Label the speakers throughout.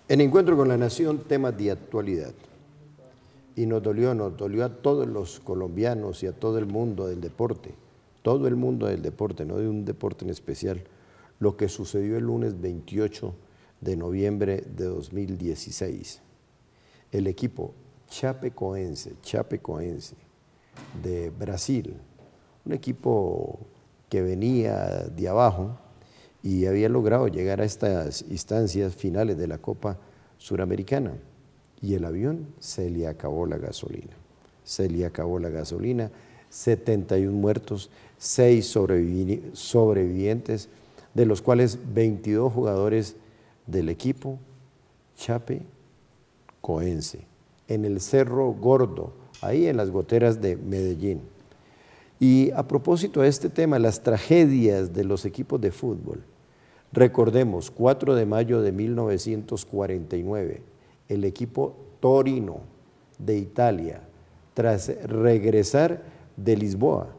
Speaker 1: En Encuentro con la Nación, temas de actualidad. Y nos dolió a todos los colombianos y a todo el mundo del deporte, todo el mundo del deporte, no de un deporte en especial, lo que sucedió el lunes 28 de noviembre de 2016. El equipo Chapecoense de Brasil, un equipo que venía de abajo y había logrado llegar a estas instancias finales de la Copa Suramericana. Y el avión se le acabó la gasolina. 71 muertos, 6 sobrevivientes, de los cuales 22 jugadores del equipo Chapecoense, en el Cerro Gordo, ahí en las goteras de Medellín. Y a propósito de este tema, las tragedias de los equipos de fútbol, recordemos, 4 de mayo de 1949, el equipo Torino de Italia, tras regresar de Lisboa,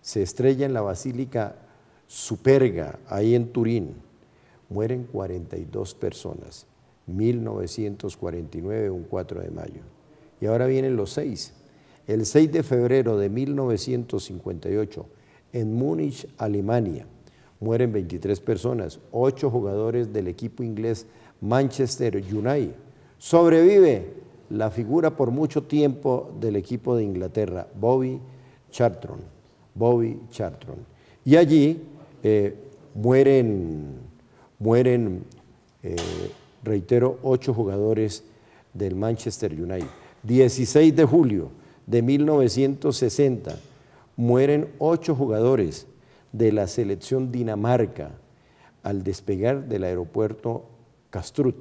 Speaker 1: se estrella en la Basílica Superga, ahí en Turín. Mueren 42 personas, 1949, un 4 de mayo. Y ahora vienen los 6. El 6 de febrero de 1958, en Múnich, Alemania, mueren 23 personas, 8 jugadores del equipo inglés Manchester United. Sobrevive la figura por mucho tiempo del equipo de Inglaterra, Bobby Charlton. Y allí mueren, reitero, 8 jugadores del Manchester United. 16 de julio de 1960, mueren 8 jugadores de la selección Dinamarca al despegar del aeropuerto Kastrup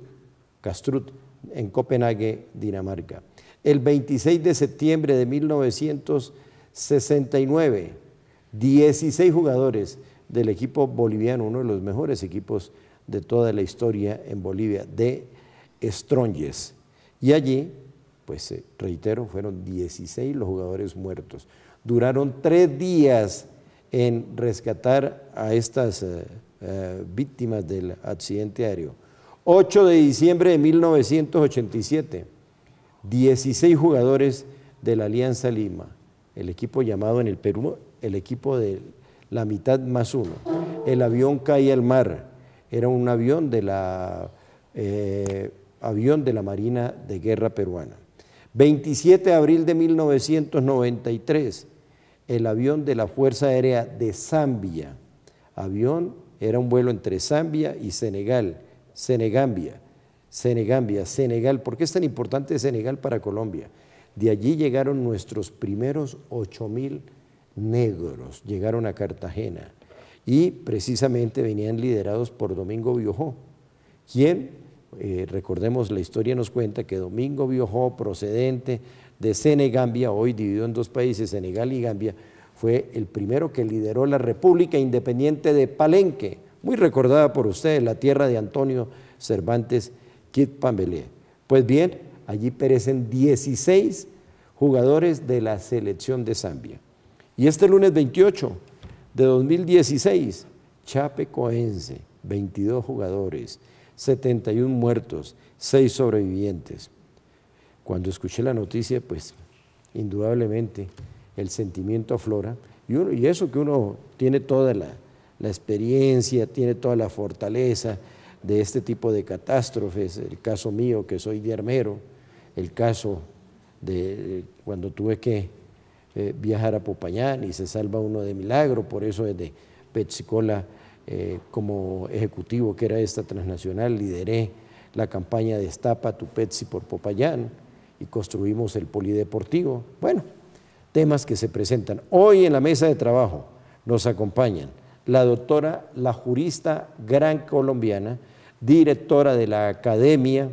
Speaker 1: en Copenhague, Dinamarca. El 26 de septiembre de 1969, 16 jugadores del equipo boliviano, uno de los mejores equipos de toda la historia en Bolivia, de Strongest. Y allí, pues reitero, fueron 16 los jugadores muertos. Duraron 3 días en rescatar a estas víctimas del accidente aéreo. 8 de diciembre de 1987, 16 jugadores de la Alianza Lima, el equipo llamado en el Perú el equipo de la mitad más uno. El avión cae al mar, era un avión de la Marina de Guerra peruana. 27 de abril de 1993, el avión de la Fuerza Aérea de Zambia, era un vuelo entre Zambia y Senegal. Senegal. ¿Por qué es tan importante Senegal para Colombia? De allí llegaron nuestros primeros 8.000 negros, llegaron a Cartagena y precisamente venían liderados por Domingo Biojó, quien, recordemos, la historia nos cuenta que Domingo Biojó, procedente de Senegambia, hoy dividido en 2 países, Senegal y Gambia, fue el primero que lideró la República Independiente de Palenque, muy recordada por ustedes, la tierra de Antonio Cervantes Kid Pambelé. Pues bien, allí perecen 16 jugadores de la selección de Zambia. Y este lunes 28 de 2016, Chapecoense, 22 jugadores, 71 muertos, 6 sobrevivientes. Cuando escuché la noticia, pues indudablemente el sentimiento aflora, y eso que uno tiene toda la experiencia, tiene toda la fortaleza de este tipo de catástrofes, el caso mío que soy de armero, el caso de cuando tuve que viajar a Popayán y se salva uno de milagro, por eso desde Pepsi-Cola como ejecutivo que era esta transnacional, lideré la campaña Destapa tu Pepsi por Popayán y construimos el polideportivo. Bueno, temas que se presentan. Hoy en la mesa de trabajo nos acompañan la doctora, la jurista gran colombiana, directora de la Academia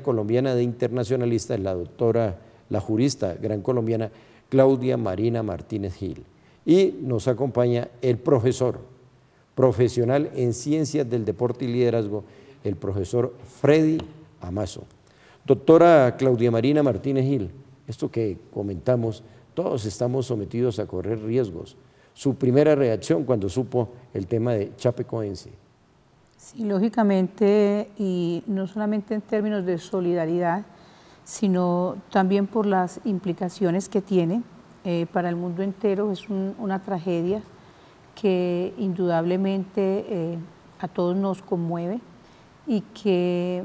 Speaker 1: Colombiana de Internacionalistas, la doctora, la jurista gran colombiana Claudia Marina Martínez Gil. Y nos acompaña el profesor, profesional en Ciencias del Deporte y Liderazgo, el profesor Freddy Amazo. Doctora Claudia Marina Martínez Gil, esto que comentamos, todos estamos sometidos a correr riesgos. Su primera reacción cuando supo el tema de Chapecoense.
Speaker 2: Sí, lógicamente, y no solamente en términos de solidaridad, sino también por las implicaciones que tiene para el mundo entero. Es una tragedia que indudablemente a todos nos conmueve y que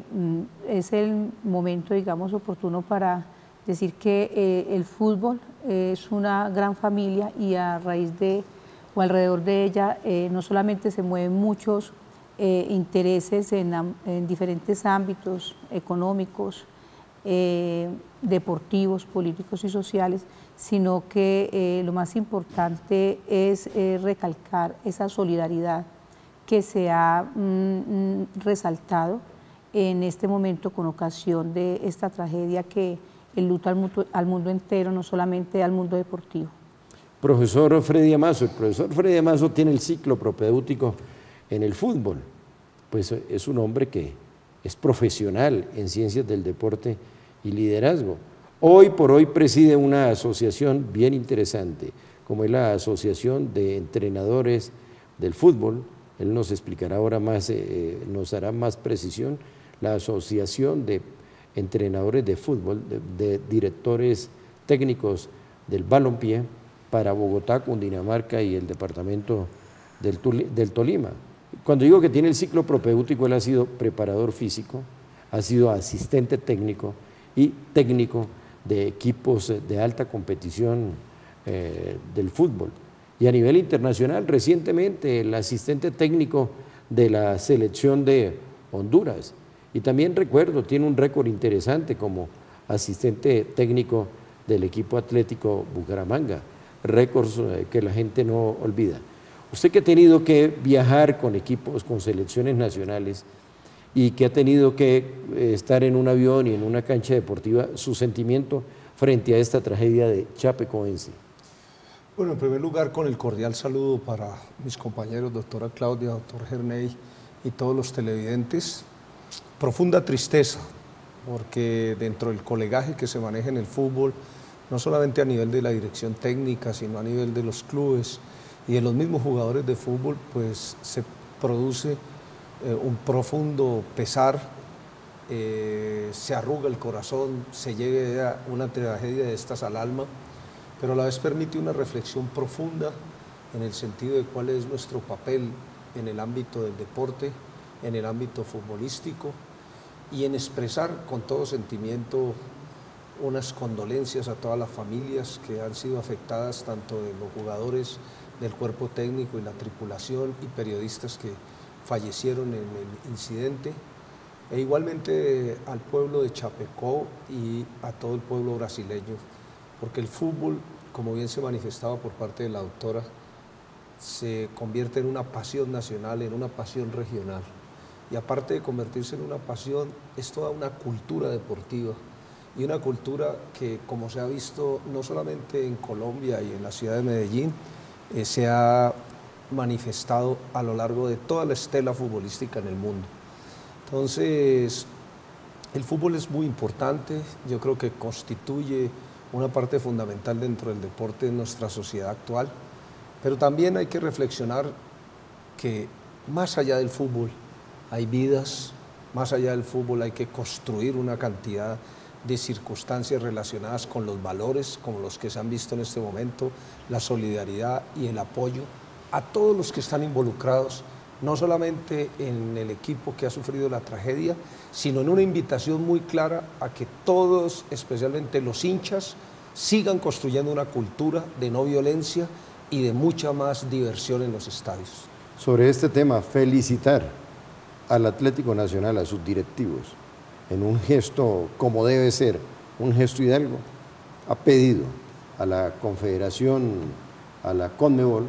Speaker 2: es el momento, digamos, oportuno para decir que el fútbol es una gran familia y a raíz de o alrededor de ella no solamente se mueven muchos intereses en diferentes ámbitos económicos, deportivos, políticos y sociales, sino que lo más importante es recalcar esa solidaridad que se ha resaltado en este momento con ocasión de esta tragedia que enluta al mundo entero, no solamente al mundo deportivo.
Speaker 1: Profesor Freddy Amazo, el profesor Freddy Amazo tiene el ciclo propedéutico en el fútbol, pues es un hombre que es profesional en ciencias del deporte y liderazgo. Hoy por hoy preside una asociación bien interesante, como es la Asociación de Entrenadores del Fútbol. Él nos explicará ahora más, nos hará más precisión, la Asociación de Entrenadores de Fútbol, de directores técnicos del balompié para Bogotá, Cundinamarca y el departamento del Tolima. Cuando digo que tiene el ciclo propedéutico, él ha sido preparador físico, ha sido asistente técnico y técnico de equipos de alta competición del fútbol. Y a nivel internacional, recientemente el asistente técnico de la selección de Honduras. Y también recuerdo, tiene un récord interesante como asistente técnico del equipo atlético Bucaramanga, récords que la gente no olvida. Usted que ha tenido que viajar con equipos, con selecciones nacionales y que ha tenido que estar en un avión y en una cancha deportiva, su sentimiento frente a esta tragedia de Chapecoense.
Speaker 3: Bueno, en primer lugar, con el cordial saludo para mis compañeros, doctora Claudia, doctor Gerney y todos los televidentes. Profunda tristeza, porque dentro del colegaje que se maneja en el fútbol, no solamente a nivel de la dirección técnica, sino a nivel de los clubes y de los mismos jugadores de fútbol, pues se produce un profundo pesar, se arruga el corazón, se llega a una tragedia de estas al alma, pero a la vez permite una reflexión profunda en el sentido de cuál es nuestro papel en el ámbito del deporte, en el ámbito futbolístico y en expresar con todo sentimiento unas condolencias a todas las familias que han sido afectadas, tanto de los jugadores, del cuerpo técnico y la tripulación y periodistas que fallecieron en el incidente, e igualmente al pueblo de Chapecó y a todo el pueblo brasileño, porque el fútbol, como bien se manifestaba por parte de la doctora, se convierte en una pasión nacional, en una pasión regional. Y aparte de convertirse en una pasión, es toda una cultura deportiva y una cultura que, como se ha visto no solamente en Colombia y en la ciudad de Medellín, se ha manifestado a lo largo de toda la estela futbolística en el mundo. Entonces, el fútbol es muy importante, yo creo que constituye una parte fundamental dentro del deporte en nuestra sociedad actual, pero también hay que reflexionar que más allá del fútbol hay vidas, más allá del fútbol hay que construir una cantidad de circunstancias relacionadas con los valores, como los que se han visto en este momento, la solidaridad y el apoyo a todos los que están involucrados, no solamente en el equipo que ha sufrido la tragedia, sino en una invitación muy clara a que todos, especialmente los hinchas, sigan construyendo una cultura de no violencia y de mucha más diversión en los estadios.
Speaker 1: Sobre este tema, felicitar al Atlético Nacional, a sus directivos, en un gesto como debe ser, un gesto hidalgo, ha pedido a la Confederación, a la Conmebol,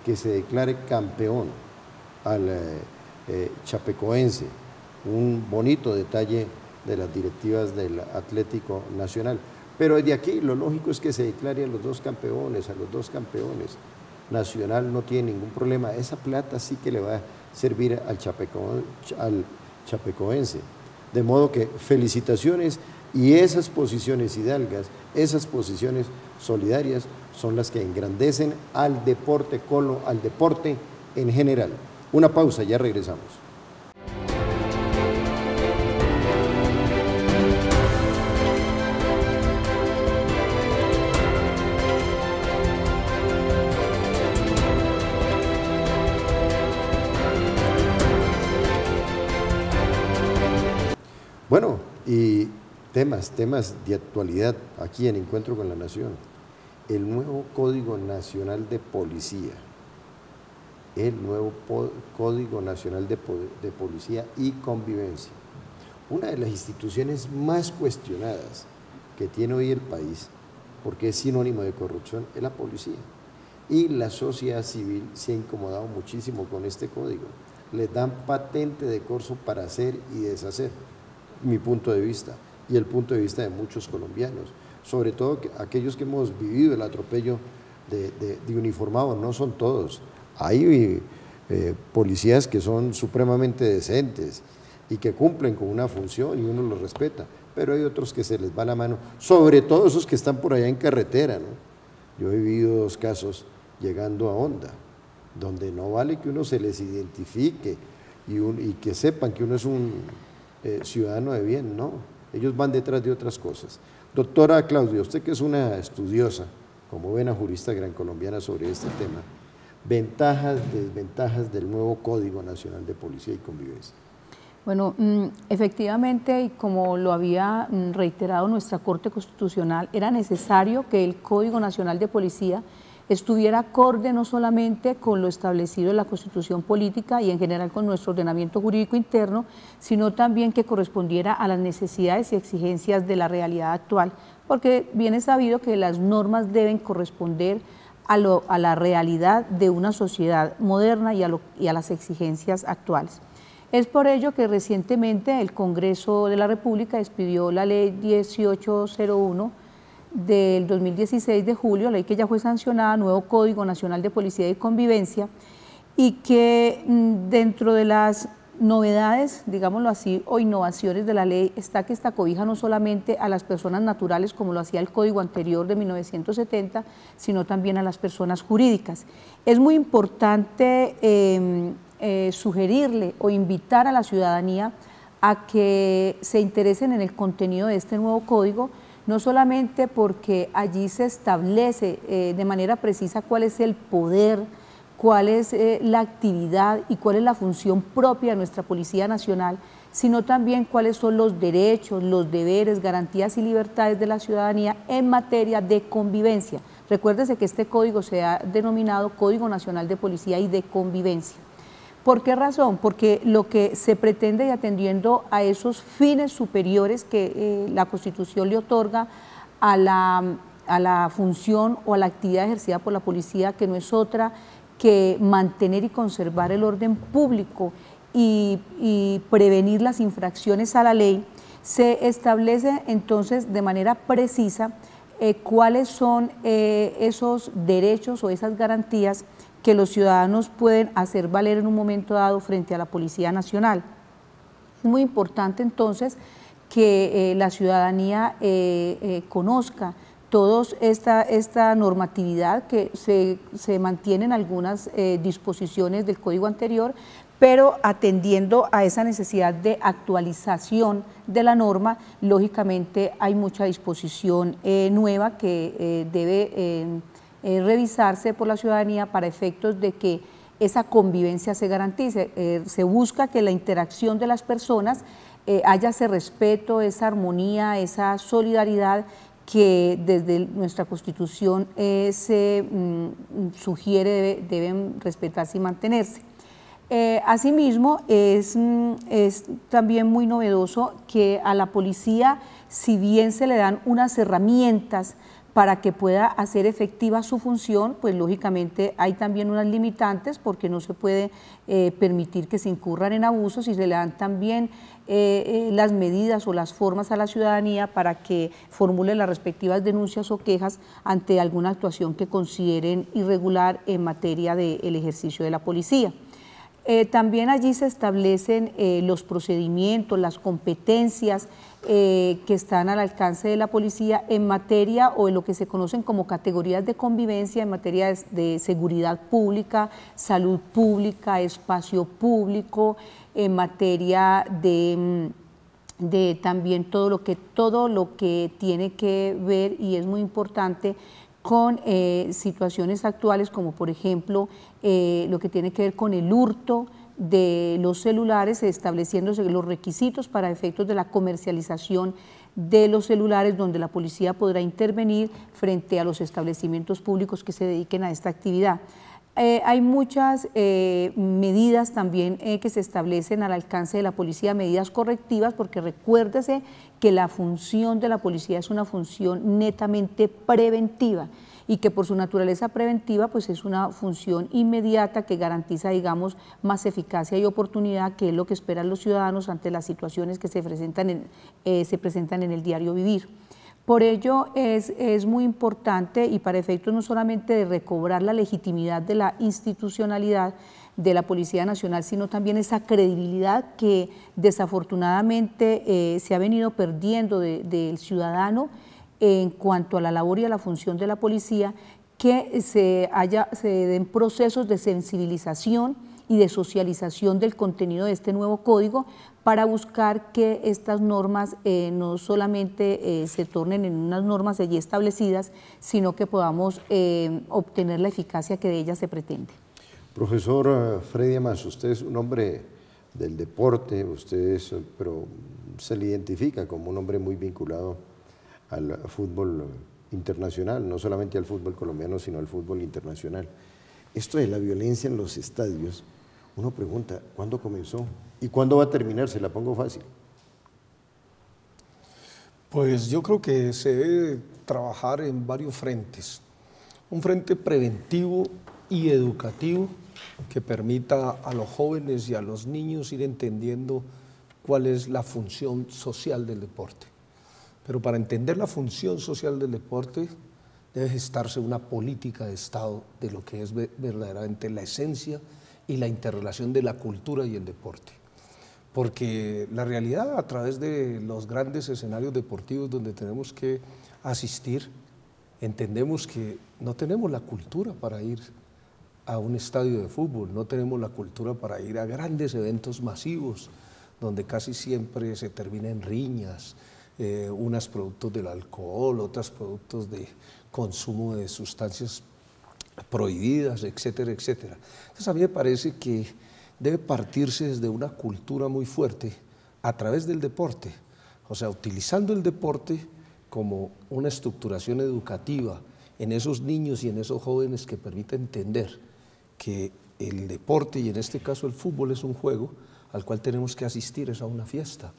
Speaker 1: que se declare campeón al Chapecoense, un bonito detalle de las directivas del Atlético Nacional. Pero desde aquí lo lógico es que se declare a los dos campeones, Nacional no tiene ningún problema, esa plata sí que le va a servir al Chapecoense. De modo que felicitaciones, y esas posiciones hidalgas, esas posiciones solidarias son las que engrandecen al deporte en general. Una pausa, ya regresamos. Bueno, y temas de actualidad aquí en Encuentro con la Nación. El nuevo Código Nacional de Policía. El nuevo Código Nacional de Policía y Convivencia. Una de las instituciones más cuestionadas que tiene hoy el país, porque es sinónimo de corrupción, es la policía. Y la sociedad civil se ha incomodado muchísimo con este código. Les dan patente de corso para hacer y deshacer, mi punto de vista, y el punto de vista de muchos colombianos, sobre todo aquellos que hemos vivido el atropello de uniformados, no son todos. Hay policías que son supremamente decentes y que cumplen con una función y uno los respeta, pero hay otros que se les va la mano, sobre todo esos que están por allá en carretera, ¿no? Yo he vivido 2 casos llegando a Honda, donde no vale que uno se les identifique y que sepan que uno es un ciudadano de bien, no, ellos van detrás de otras cosas. Doctora Claudia, usted que es una estudiosa, como buena jurista gran colombiana sobre este tema, ventajas, desventajas del nuevo Código Nacional de Policía y Convivencia.
Speaker 2: Bueno, efectivamente, y como lo había reiterado nuestra Corte Constitucional, era necesario que el Código Nacional de Policía estuviera acorde no solamente con lo establecido en la Constitución Política y en general con nuestro ordenamiento jurídico interno, sino también que correspondiera a las necesidades y exigencias de la realidad actual, porque bien es sabido que las normas deben corresponder a la realidad de una sociedad moderna y a las exigencias actuales. Es por ello que recientemente el Congreso de la República expidió la Ley 1801 del 2016 de julio, ley que ya fue sancionada, nuevo Código Nacional de Policía y Convivencia, y que dentro de las novedades, digámoslo así, o innovaciones de la ley está que esta cobija no solamente a las personas naturales como lo hacía el código anterior de 1970, sino también a las personas jurídicas. Es muy importante sugerirle o invitar a la ciudadanía a que se interesen en el contenido de este nuevo código, no solamente porque allí se establece de manera precisa cuál es el poder, cuál es la actividad y cuál es la función propia de nuestra Policía Nacional, sino también cuáles son los derechos, los deberes, garantías y libertades de la ciudadanía en materia de convivencia. Recuérdese que este código se ha denominado Código Nacional de Policía y de Convivencia. ¿Por qué razón? Porque lo que se pretende, y atendiendo a esos fines superiores que la Constitución le otorga a la función o a la actividad ejercida por la policía, que no es otra que mantener y conservar el orden público y prevenir las infracciones a la ley, se establece entonces de manera precisa cuáles son esos derechos o esas garantías que los ciudadanos pueden hacer valer en un momento dado frente a la Policía Nacional. Es muy importante entonces que la ciudadanía conozca toda esta normatividad, que se mantienen algunas disposiciones del código anterior, pero atendiendo a esa necesidad de actualización de la norma, lógicamente hay mucha disposición nueva que debe revisarse por la ciudadanía para efectos de que esa convivencia se garantice. Se busca que la interacción de las personas haya ese respeto, esa armonía, esa solidaridad que desde nuestra Constitución se sugiere deben respetarse y mantenerse. Asimismo, es también muy novedoso que a la policía, si bien se le dan unas herramientas para que pueda hacer efectiva su función, pues lógicamente hay también unas limitantes porque no se puede permitir que se incurran en abusos, y se le dan también las medidas o las formas a la ciudadanía para que formule las respectivas denuncias o quejas ante alguna actuación que consideren irregular en materia del ejercicio de la policía. También allí se establecen los procedimientos, las competencias que están al alcance de la policía en materia o en lo que se conocen como categorías de convivencia, en materia de seguridad pública, salud pública, espacio público, en materia de también todo lo que tiene que ver, y es muy importante, con situaciones actuales como por ejemplo lo que tiene que ver con el hurto, de los celulares, estableciéndose los requisitos para efectos de la comercialización de los celulares, donde la policía podrá intervenir frente a los establecimientos públicos que se dediquen a esta actividad. Hay muchas medidas también que se establecen al alcance de la policía, medidas correctivas, porque recuérdese que la función de la policía es una función netamente preventiva y que por su naturaleza preventiva pues es una función inmediata que garantiza, digamos, más eficacia y oportunidad, que es lo que esperan los ciudadanos ante las situaciones que se presentan en el diario vivir. Por ello es muy importante, y para efectos no solamente de recobrar la legitimidad de la institucionalidad de la Policía Nacional, sino también esa credibilidad que desafortunadamente se ha venido perdiendo del ciudadano en cuanto a la labor y a la función de la policía, que se den procesos de sensibilización y de socialización del contenido de este nuevo código, para buscar que estas normas no solamente se tornen en unas normas allí establecidas, sino que podamos obtener la eficacia que de ellas se pretende.
Speaker 1: Profesor Freddy Amasa, usted es un hombre del deporte, pero se le identifica como un hombre muy vinculado al fútbol internacional, no solamente al fútbol colombiano, sino al fútbol internacional. Esto de la violencia en los estadios, uno pregunta, ¿cuándo comenzó? ¿Y cuándo va a terminar? Se la pongo fácil.
Speaker 3: Pues yo creo que se debe trabajar en varios frentes. Un frente preventivo y educativo que permita a los jóvenes y a los niños ir entendiendo cuál es la función social del deporte. Pero para entender la función social del deporte debe gestarse una política de Estado de lo que es verdaderamente la esencia y la interrelación de la cultura y el deporte. Porque la realidad, a través de los grandes escenarios deportivos donde tenemos que asistir, entendemos que no tenemos la cultura para ir a un estadio de fútbol, no tenemos la cultura para ir a grandes eventos masivos, donde casi siempre se termina en riñas, unas productos del alcohol, otras productos de consumo de sustancias prohibidas, etcétera, etcétera. Entonces a mí me parece que debe partirse desde una cultura muy fuerte a través del deporte, o sea, utilizando el deporte como una estructuración educativa en esos niños y en esos jóvenes que permite entender que el deporte, y en este caso el fútbol, es un juego al cual tenemos que asistir, es a una fiesta.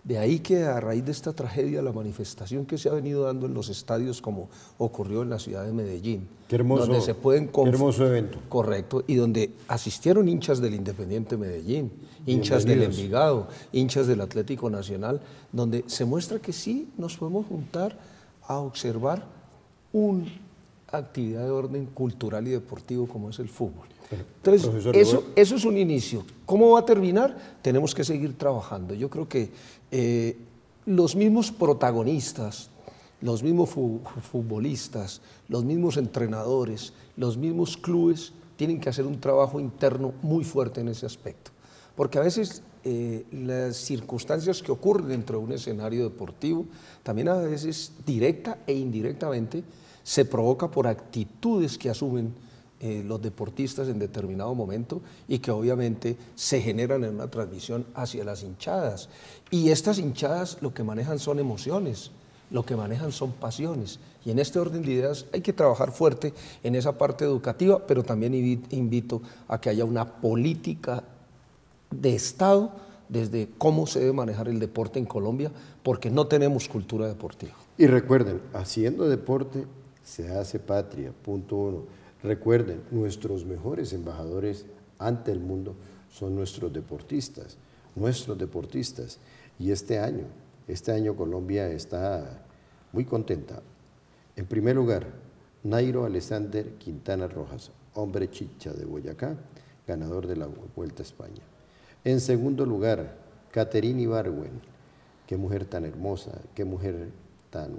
Speaker 3: De ahí que a raíz de esta tragedia, la manifestación que se ha venido dando en los estadios, como ocurrió en la ciudad de Medellín,
Speaker 1: qué hermoso,
Speaker 3: donde se pueden
Speaker 1: qué hermoso evento.
Speaker 3: Correcto, y donde asistieron hinchas del Independiente Medellín, hinchas del Envigado, hinchas del Atlético Nacional, donde se muestra que sí nos podemos juntar a observar una actividad de orden cultural y deportivo como es el fútbol. Entonces, eso es un inicio. ¿Cómo va a terminar? Tenemos que seguir trabajando. Yo creo que los mismos protagonistas, los mismos futbolistas, los mismos entrenadores, los mismos clubes tienen que hacer un trabajo interno muy fuerte en ese aspecto. Porque a veces las circunstancias que ocurren dentro de un escenario deportivo, también a veces directa e indirectamente, se provoca por actitudes que asumen los deportistas en determinado momento y que obviamente se generan en una transmisión hacia las hinchadas. Y estas hinchadas lo que manejan son emociones, lo que manejan son pasiones. Y en este orden de ideas hay que trabajar fuerte en esa parte educativa, pero también invito a que haya una política de Estado desde cómo se debe manejar el deporte en Colombia, porque no tenemos cultura deportiva.
Speaker 1: Y recuerden, haciendo deporte se hace patria, punto uno. Recuerden, nuestros mejores embajadores ante el mundo son nuestros deportistas. Y este año Colombia está muy contenta. En primer lugar, Nairo Alexander Quintana Rojas, hombre chicha de Boyacá, ganador de la Vuelta a España. En segundo lugar, Caterine Ibargüen, qué mujer tan hermosa, qué mujer tan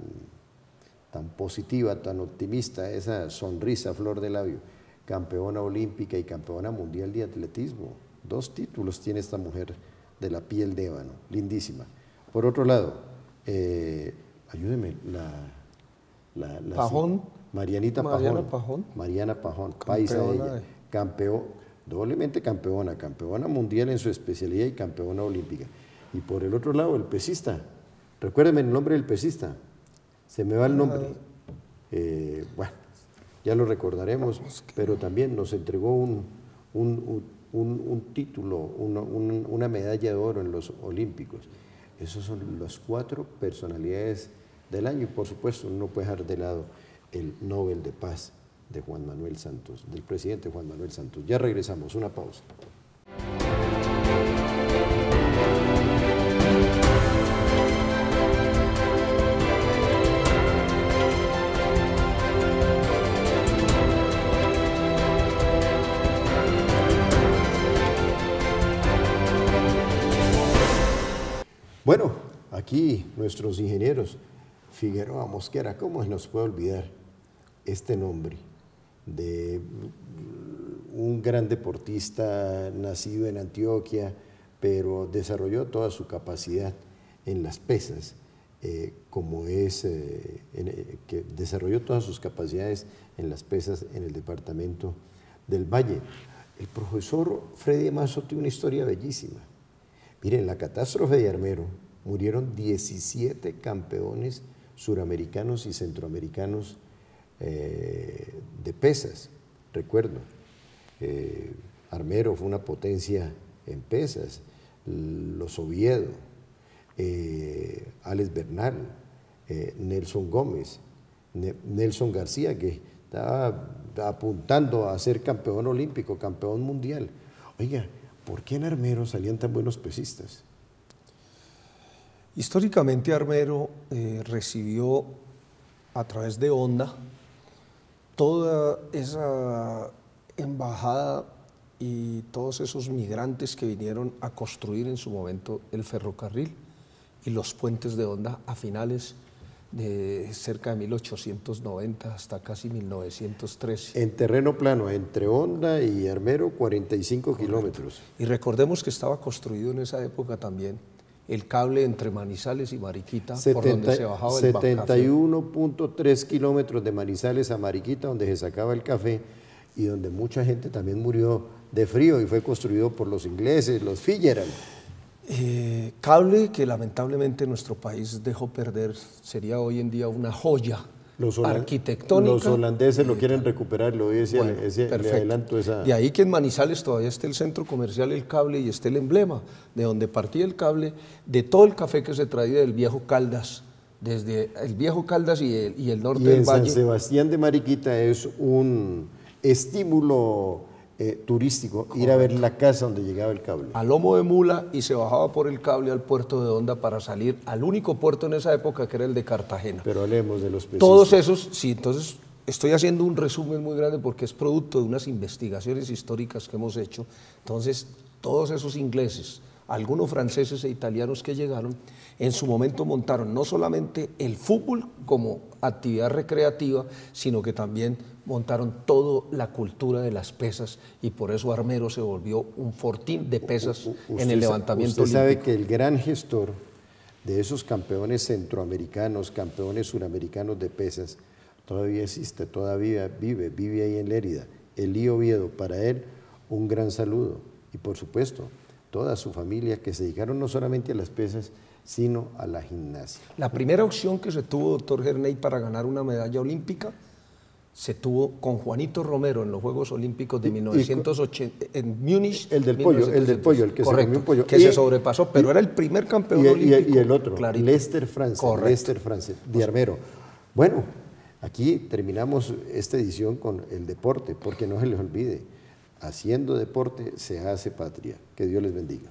Speaker 1: positiva, tan optimista, esa sonrisa a flor de labio, campeona olímpica y campeona mundial de atletismo. 2 títulos tiene esta mujer de la piel de ébano, lindísima. Por otro lado, ayúdeme,
Speaker 3: Pajón.
Speaker 1: Mariana Pajón, paisa ella, doblemente campeona, campeona mundial en su especialidad y campeona olímpica. Y por el otro lado, el pesista. Recuérdenme el nombre del pesista. Se me va el nombre. Bueno, ya lo recordaremos, pero también nos entregó un título, una medalla de oro en los Olímpicos. Esas son las 4 personalidades del año y por supuesto no puede dejar de lado el Nobel de Paz de Juan Manuel Santos, del presidente Juan Manuel Santos. Ya regresamos, una pausa. Bueno, aquí nuestros ingenieros, Figueroa, Mosquera, ¿cómo se nos puede olvidar este nombre de un gran deportista nacido en Antioquia, pero desarrolló toda su capacidad en las pesas, que desarrolló todas sus capacidades en las pesas en el departamento del Valle? El profesor Freddy Mazo tiene una historia bellísima. Miren, en la catástrofe de Armero murieron 17 campeones suramericanos y centroamericanos de pesas. Recuerdo, Armero fue una potencia en pesas, los Oviedo, Alex Bernal, Nelson Gómez, Nelson García, que estaba apuntando a ser campeón olímpico, campeón mundial. Oiga, ¿por qué en Armero salían tan buenos pesistas?
Speaker 3: Históricamente Armero recibió a través de Honda toda esa embajada y todos esos migrantes que vinieron a construir en su momento el ferrocarril y los puentes de Honda a finales de cerca de 1890 hasta casi 1913.
Speaker 1: En terreno plano, entre Honda y Armero, 45 kilómetros.
Speaker 3: Y recordemos que estaba construido en esa época también el cable entre Manizales y Mariquita, por donde se bajaba el café.
Speaker 1: 71.3 kilómetros de Manizales a Mariquita, donde se sacaba el café y donde mucha gente también murió de frío y fue construido por los ingleses, los Fitzgerald.
Speaker 3: Cable que lamentablemente nuestro país dejó perder, sería hoy en día una joya arquitectónica.
Speaker 1: Los holandeses lo quieren recuperar, lo voy a decir, le adelanto esa.
Speaker 3: De ahí que en Manizales todavía esté el centro comercial El Cable y esté el emblema de donde partía el cable, de todo el café que se traía del viejo Caldas, desde el viejo Caldas y el norte del valle.
Speaker 1: San Sebastián de Mariquita es un estímulo turístico, correcto, ir a ver la casa donde llegaba el cable.
Speaker 3: A lomo de mula y se bajaba por el cable al puerto de Honda para salir al único puerto en esa época que era el de Cartagena.
Speaker 1: Pero hablemos de los pesistas.
Speaker 3: Todos esos, sí, entonces estoy haciendo un resumen muy grande porque es producto de unas investigaciones históricas que hemos hecho. Entonces, todos esos ingleses, algunos franceses e italianos que llegaron, en su momento montaron no solamente el fútbol como actividad recreativa, sino que también montaron toda la cultura de las pesas y por eso Armero se volvió un fortín de pesas en el levantamiento olímpico.
Speaker 1: Usted sabe que el gran gestor de esos campeones centroamericanos, campeones suramericanos de pesas, todavía existe, todavía vive ahí en Lérida. Elío Oviedo, para él un gran saludo y por supuesto toda su familia que se dedicaron no solamente a las pesas, sino a la gimnasia.
Speaker 3: La primera opción que se tuvo, doctor Gerney, para ganar una medalla olímpica se tuvo con Juanito Romero en los Juegos Olímpicos de 1980 en Múnich.
Speaker 1: El del pollo, el que correcto, se comió un pollo.
Speaker 3: Que se sobrepasó, pero era el primer campeón olímpico.
Speaker 1: Y el otro, clarito. Lester France, de Armero. Bueno, aquí terminamos esta edición con el deporte, porque no se les olvide, haciendo deporte se hace patria. Que Dios les bendiga.